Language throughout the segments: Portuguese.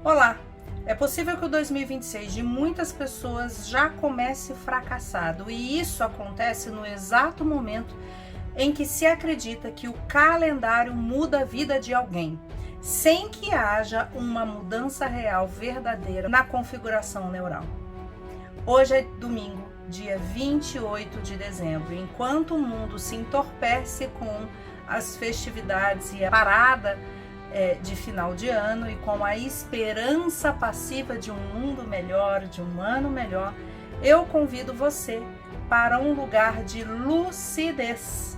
Olá! É possível que o 2026 de muitas pessoas já comece fracassado, e isso acontece no exato momento em que se acredita que o calendário muda a vida de alguém, sem que haja uma mudança real verdadeira na configuração neural. Hoje é domingo, dia 28 de dezembro, enquanto o mundo se entorpece com as festividades e a parada de final de ano e com a esperança passiva de um mundo melhor, de um ano melhor, eu convido você para um lugar de lucidez.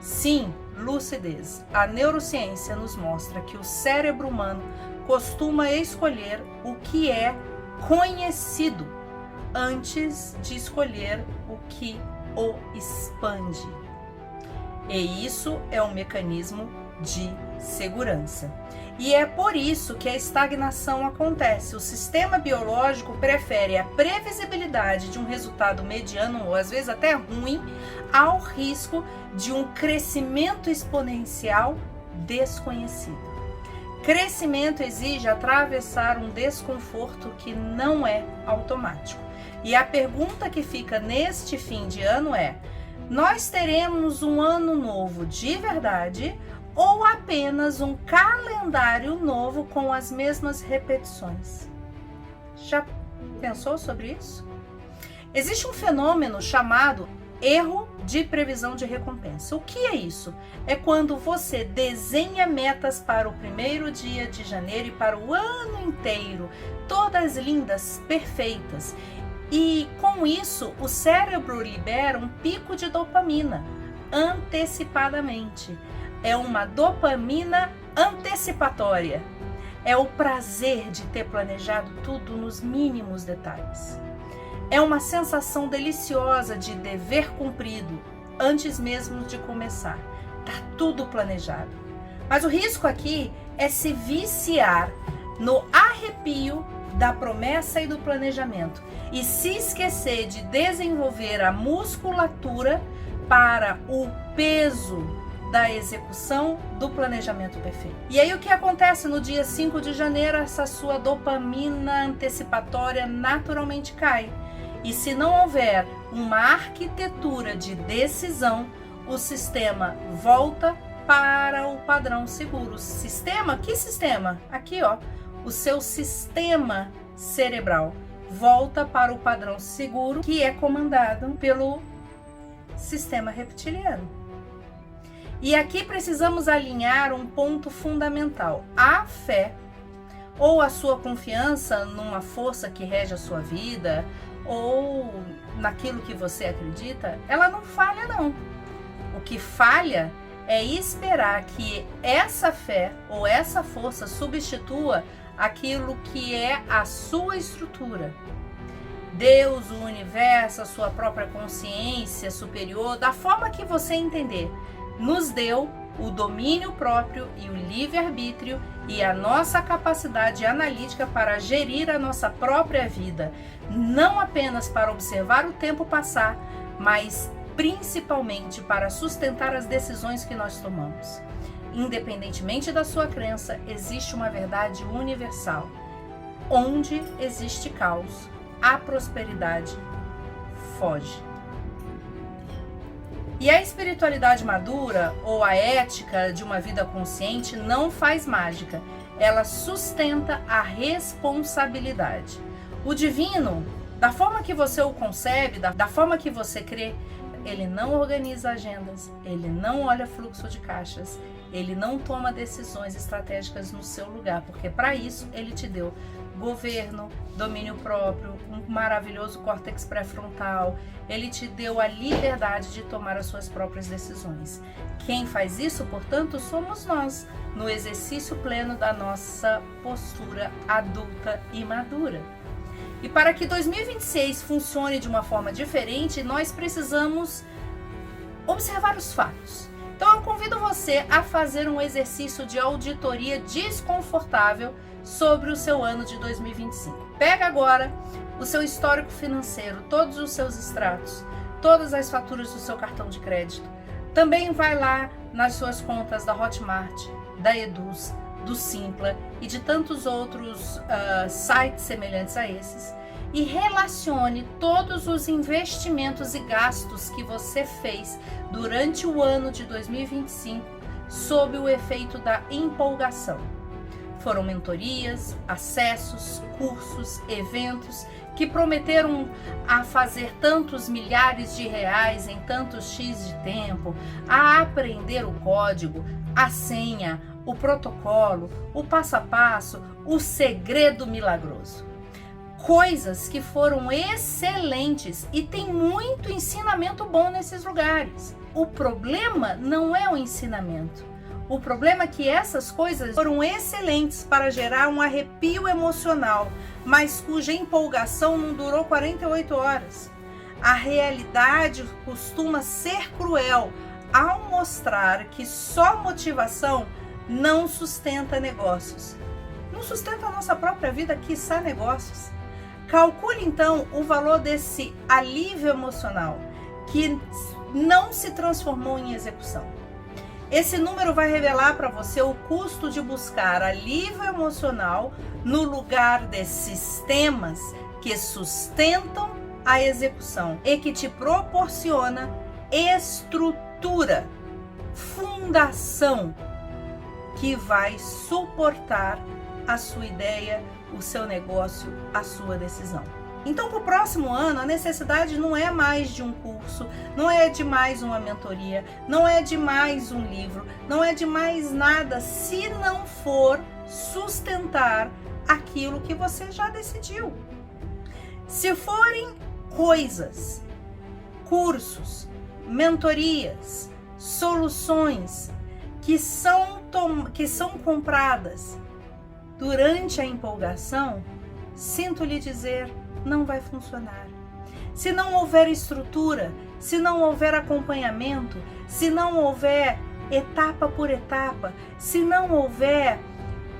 Sim, lucidez. A neurociência nos mostra que o cérebro humano costuma escolher o que é conhecido antes de escolher o que o expande. E isso é um mecanismo de segurança. E é por isso que a estagnação acontece. O sistema biológico prefere a previsibilidade de um resultado mediano ou às vezes até ruim ao risco de um crescimento exponencial desconhecido. Crescimento exige atravessar um desconforto que não é automático. E a pergunta que fica neste fim de ano é: nós teremos um ano novo de verdade ou apenas um calendário novo com as mesmas repetições? Já pensou sobre isso? Existe um fenômeno chamado erro de previsão de recompensa. O que é isso? É quando você desenha metas para o primeiro dia de janeiro e para o ano inteiro, todas lindas, perfeitas. E com isso, o cérebro libera um pico de dopamina antecipadamente. É uma dopamina antecipatória. É o prazer de ter planejado tudo nos mínimos detalhes. É uma sensação deliciosa de dever cumprido antes mesmo de começar. Tá tudo planejado. Mas o risco aqui é se viciar no arrepio da promessa e do planejamento e se esquecer de desenvolver a musculatura para o peso da execução do planejamento perfeito. E aí o que acontece no dia 5 de janeiro? Essa sua dopamina antecipatória naturalmente cai. E se não houver uma arquitetura de decisão, o sistema volta para o padrão seguro. Sistema? Que sistema? Aqui, ó. O seu sistema cerebral volta para o padrão seguro, que é comandado pelo sistema reptiliano. E aqui precisamos alinhar um ponto fundamental. A fé, ou a sua confiança numa força que rege a sua vida, ou naquilo que você acredita, ela não falha, não. O que falha é esperar que essa fé ou essa força substitua aquilo que é a sua estrutura. Deus, o universo, a sua própria consciência superior, da forma que você entender, nos deu o domínio próprio e o livre-arbítrio e a nossa capacidade analítica para gerir a nossa própria vida, não apenas para observar o tempo passar, mas principalmente para sustentar as decisões que nós tomamos. Independentemente da sua crença, existe uma verdade universal. Onde existe caos, a prosperidade foge. E a espiritualidade madura, ou a ética de uma vida consciente, não faz mágica. Ela sustenta a responsabilidade. O divino, da forma que você o concebe, da forma que você crê, ele não organiza agendas, ele não olha fluxo de caixas, ele não toma decisões estratégicas no seu lugar, porque para isso ele te deu governo, domínio próprio, um maravilhoso córtex pré-frontal, ele te deu a liberdade de tomar as suas próprias decisões. Quem faz isso, portanto, somos nós, no exercício pleno da nossa postura adulta e madura. E para que 2026 funcione de uma forma diferente, nós precisamos observar os fatos. Então eu convido você a fazer um exercício de auditoria desconfortável sobre o seu ano de 2025. Pega agora o seu histórico financeiro, todos os seus extratos, todas as faturas do seu cartão de crédito. Também vai lá nas suas contas da Hotmart, da Eduz, do Simpla e de tantos outros sites semelhantes a esses e relacione todos os investimentos e gastos que você fez durante o ano de 2025 sob o efeito da empolgação. Foram mentorias, acessos, cursos, eventos que prometeram a fazer tantos milhares de reais em tantos X de tempo, a aprender o código, a senha, o protocolo, o passo a passo, o segredo milagroso. Coisas que foram excelentes e tem muito ensinamento bom nesses lugares. O problema não é o ensinamento. O problema é que essas coisas foram excelentes para gerar um arrepio emocional, mas cuja empolgação não durou 48 horas. A realidade costuma ser cruel ao mostrar que só motivação não sustenta negócios. Não sustenta a nossa própria vida, quiçá negócios. Calcule então o valor desse alívio emocional que não se transformou em execução. Esse número vai revelar para você o custo de buscar alívio emocional no lugar de sistemas que sustentam a execução e que te proporciona estrutura, fundação que vai suportar a sua ideia, o seu negócio, a sua decisão. Então, para o próximo ano, a necessidade não é mais de um curso, não é de mais uma mentoria, não é de mais um livro, não é de mais nada, se não for sustentar aquilo que você já decidiu. Se forem coisas, cursos, mentorias, soluções que são compradas durante a empolgação, sinto lhe dizer, não vai funcionar. Se não houver estrutura, se não houver acompanhamento, se não houver etapa por etapa, se não houver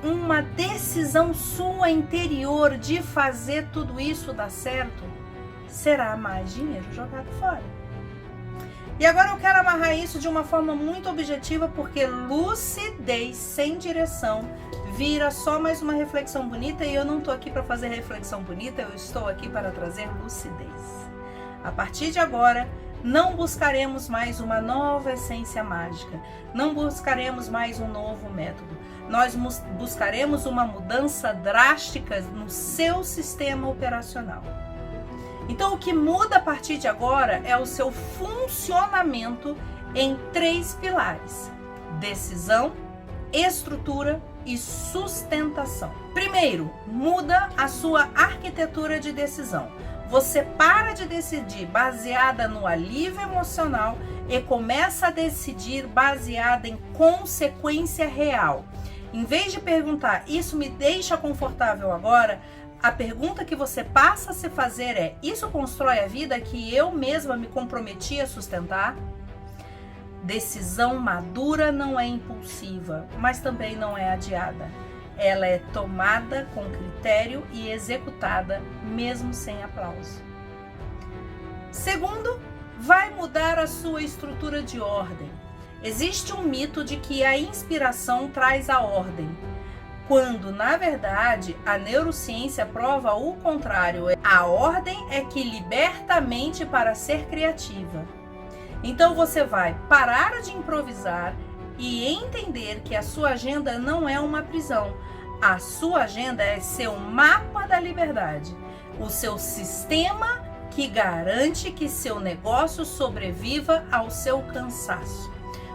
uma decisão sua interior de fazer tudo isso dar certo, será mais dinheiro jogado fora. E agora eu quero amarrar isso de uma forma muito objetiva, porque lucidez sem direção vira só mais uma reflexão bonita, e eu não estou aqui para fazer reflexão bonita, eu estou aqui para trazer lucidez. A partir de agora, não buscaremos mais uma nova essência mágica, não buscaremos mais um novo método, nós buscaremos uma mudança drástica no seu sistema operacional. Então, o que muda a partir de agora é o seu funcionamento em 3 pilares: decisão, estrutura e sustentação. Primeiro, muda a sua arquitetura de decisão. Você para de decidir baseada no alívio emocional e começa a decidir baseada em consequência real. Em vez de perguntar, isso me deixa confortável agora, a pergunta que você passa a se fazer é, isso constrói a vida que eu mesma me comprometi a sustentar? Decisão madura não é impulsiva, mas também não é adiada. Ela é tomada com critério e executada, mesmo sem aplauso. Segundo, vai mudar a sua estrutura de ordem. Existe um mito de que a inspiração traz a ordem, quando, na verdade, a neurociência prova o contrário. A ordem é que liberta a mente para ser criativa. Então você vai parar de improvisar e entender que a sua agenda não é uma prisão. A sua agenda é seu mapa da liberdade, o seu sistema que garante que seu negócio sobreviva ao seu cansaço.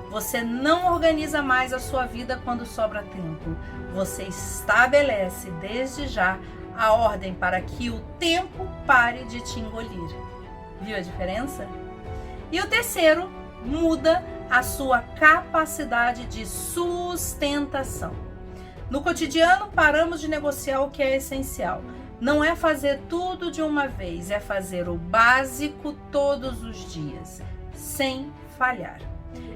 Você não organiza mais a sua vida quando sobra tempo. Você estabelece desde já a ordem para que o tempo pare de te engolir. Viu a diferença? E o terceiro, muda a sua capacidade de sustentação. No cotidiano, paramos de negociar o que é essencial. Não é fazer tudo de uma vez, é fazer o básico todos os dias, sem falhar.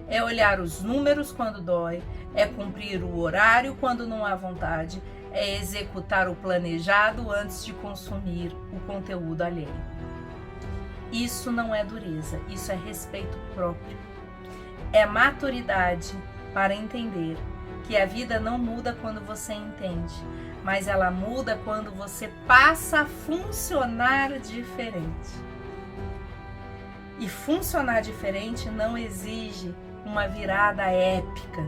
É olhar os números quando dói, é cumprir o horário quando não há vontade, é executar o planejado antes de consumir o conteúdo alheio. Isso não é dureza, isso é respeito próprio. É maturidade para entender que a vida não muda quando você entende, mas ela muda quando você passa a funcionar diferente. E funcionar diferente não exige uma virada épica.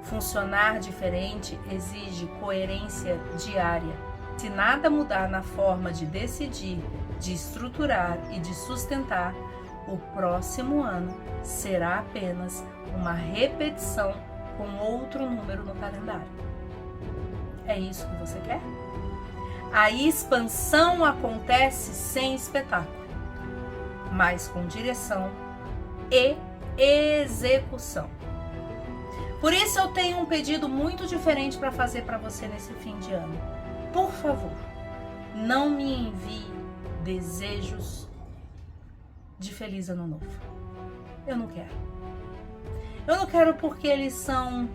Funcionar diferente exige coerência diária. Se nada mudar na forma de decidir, de estruturar e de sustentar, o próximo ano será apenas uma repetição com outro número no calendário. É isso que você quer? A expansão acontece sem espetáculo, mas com direção e execução. Por isso eu tenho um pedido muito diferente para fazer para você nesse fim de ano. Por favor, não me envie desejos de feliz ano novo. Eu não quero. Eu não quero porque eles são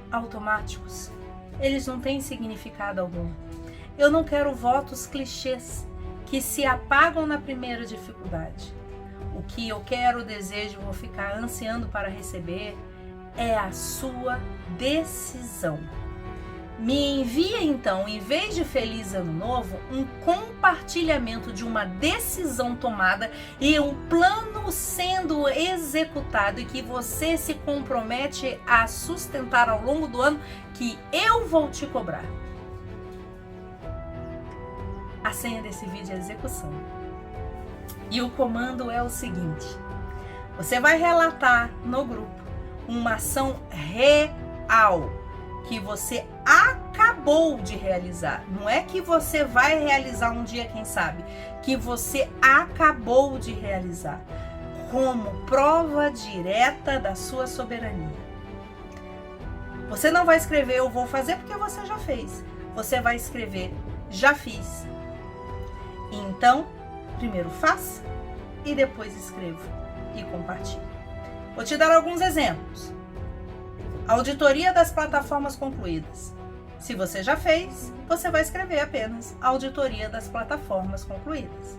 automáticos. Eles não têm significado algum. Eu não quero votos clichês que se apagam na primeira dificuldade. O que eu quero, desejo, vou ficar ansiando para receber é a sua decisão. Me envia então, em vez de Feliz Ano Novo, um compartilhamento de uma decisão tomada e um plano sendo executado e que você se compromete a sustentar ao longo do ano, que eu vou te cobrar. A senha desse vídeo é execução. E o comando é o seguinte: você vai relatar no grupo uma ação real que você acabou de realizar. Não é que você vai realizar um dia, quem sabe, que você acabou de realizar, como prova direta da sua soberania. Você não vai escrever eu vou fazer porque você já fez. Você vai escrever já fiz. Então, primeiro faça e depois escreva e compartilhe. Vou te dar alguns exemplos. Auditoria das plataformas concluídas. Se você já fez, você vai escrever apenas auditoria das plataformas concluídas.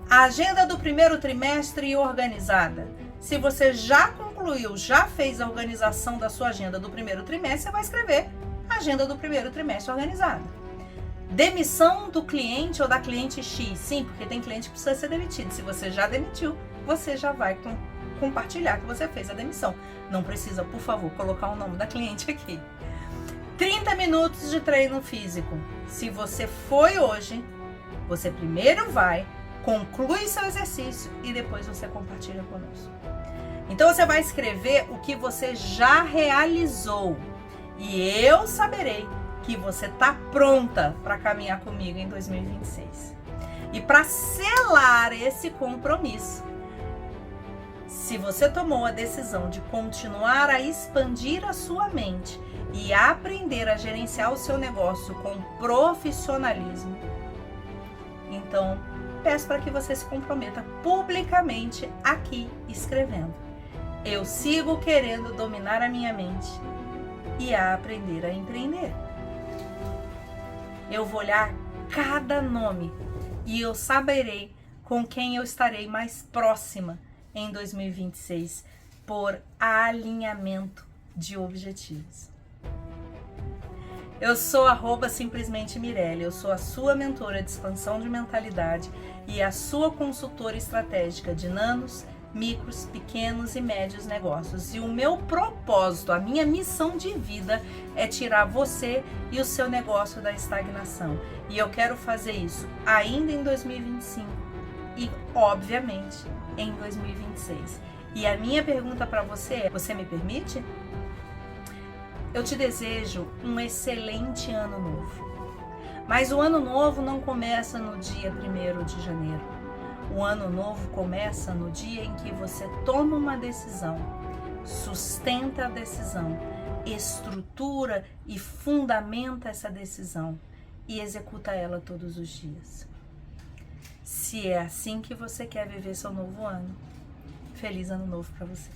A agenda do primeiro trimestre organizada. Se você já concluiu, já fez a organização da sua agenda do primeiro trimestre, você vai escrever agenda do primeiro trimestre organizada. Demissão do cliente ou da cliente X. Sim, porque tem cliente que precisa ser demitido. Se você já demitiu, você já vai compartilhar que você fez a demissão. Não precisa, por favor, colocar o nome da cliente aqui. 30 minutos de treino físico. Se você foi hoje, você primeiro vai, conclui seu exercício e depois você compartilha conosco. Então você vai escrever o que você já realizou e eu saberei que você está pronta para caminhar comigo em 2026. E para selar esse compromisso, se você tomou a decisão de continuar a expandir a sua mente e aprender a gerenciar o seu negócio com profissionalismo, então peço para que você se comprometa publicamente aqui escrevendo: eu sigo querendo dominar a minha mente e a aprender a empreender. Eu vou olhar cada nome e eu saberei com quem eu estarei mais próxima em 2026 por alinhamento de objetivos. Eu sou @simplesmente Mirelle, eu sou a sua mentora de expansão de mentalidade e a sua consultora estratégica de nanos, micros, pequenos e médios negócios. E o meu propósito, a minha missão de vida é tirar você e o seu negócio da estagnação. E eu quero fazer isso ainda em 2025 e, obviamente, em 2026. E a minha pergunta para você é: você me permite? Eu te desejo um excelente ano novo. Mas o ano novo não começa no dia 1º de janeiro. O ano novo começa no dia em que você toma uma decisão, sustenta a decisão, estrutura e fundamenta essa decisão e executa ela todos os dias. Se é assim que você quer viver seu novo ano, feliz ano novo para você.